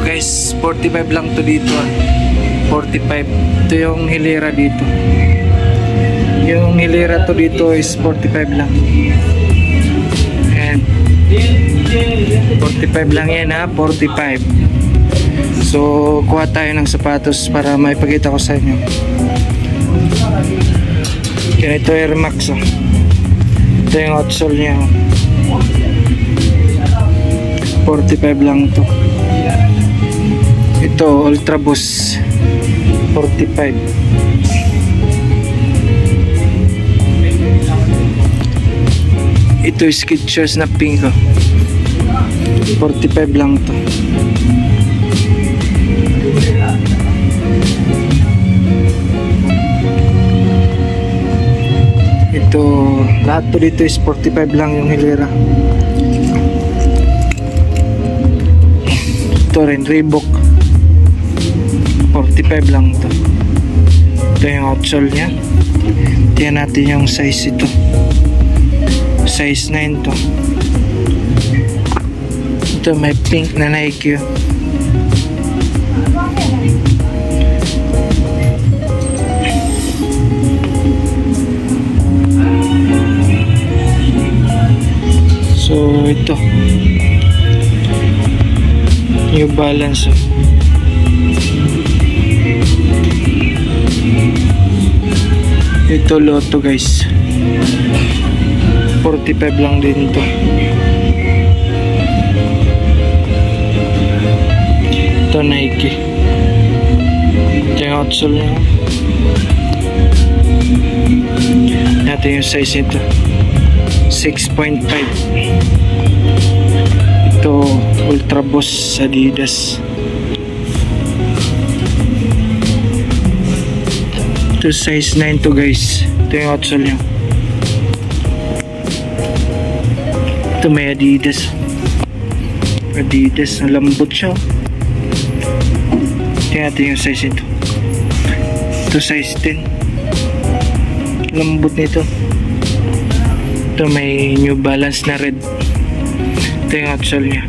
guys, 45 lang to dito 45. Ito yung hilera dito. Yung hilera to dito is 45 lang. Ayan. 45 lang yan 45. So kuha tayo ng sapatos para maipakita ko sa inyo. Ganito Air Max Ito yung outsole nya 45 lang to. Ito Ultra Boost 45. Ito Skechers na pink 45 lang to. Ito lahat to dito is 45 lang yung hilera. Ito rin Reebok 45 lang to. Ito yung outsole nya. Tingnan natin yung size ito. Size 9 to. Ito may pink na Nike. So ito New Balance Ito Lotto guys 45 lang din to. Ito Nike. Ito yung outsole nya. Natin yung size nito 6.5. Ito Ultra Boost Adidas. Ito size 9 to guys. Ito yung outsole nya. Ito may Adidas. Adidas, lambot siya. Tingnan natin yung size nito. Ito size 10. Lambot nito. Ito may New Balance na red. Ito yung outsole nya.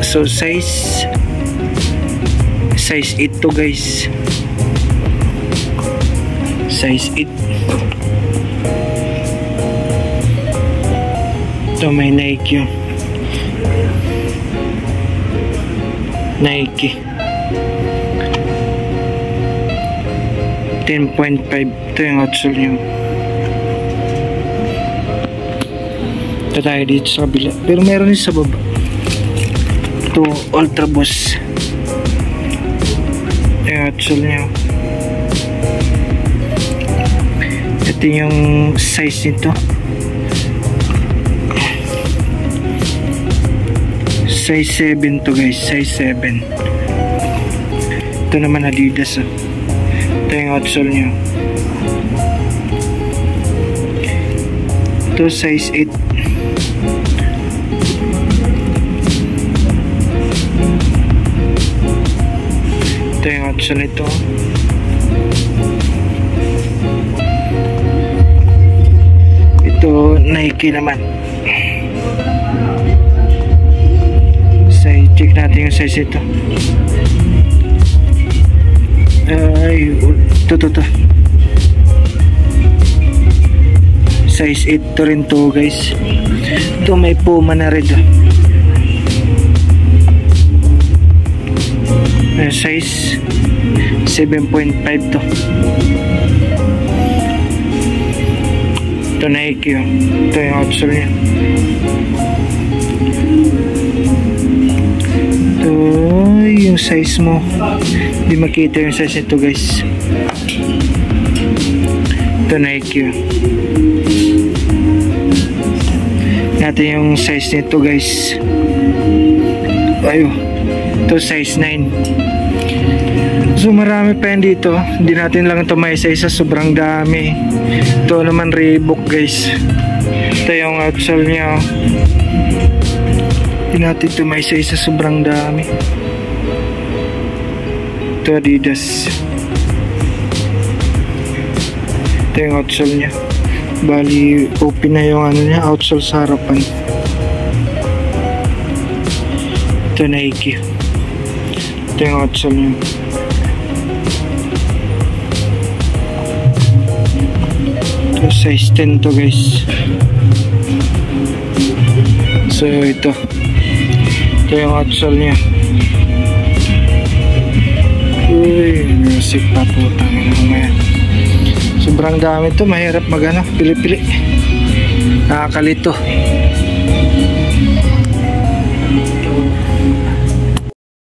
So size 8 to guys. Size 8. Ito may Nike. Nike 10.5. Ito yung outsole nya. Ito tayo dito sa kabila. Pero meron din sa baba. Ito Ultra Boost. Ito yung outsole nya. Ito yung size nito. Size 7 to guys. Size 7. Ito naman Adidas. Ito yung outsole nya. Ito size 8. Ito yung outsole nito. Ito Nike naman. Check natin yung size ito. Ay, ito. Size 8 to rin to guys. Ito may Puma na red. Size 7.5 to. Ito Nike. Ito yung outsole nya. Yung size mo hindi makita yung size nito guys. Ito Nike. Natin yung size nito guys. Ayo. Ito size 9. So marami pa yan dito. Hindi natin lang ito may isa sobrang dami. Ito naman Reebok guys. Ito yung outsole nya. Hindi natin ito may isa sobrang dami. Ito Adidas. Ito yung outsole nya. Bali open na yung ano nya, outsole sa harapan. Ito Nike. Ito yung outsole niya. Ito size 10 to guys. So ito yung outsole niya. Uy, music pa po. Tangin naman. Sobrang dami to. Mahirap magano, pili-pili. Nakakalito.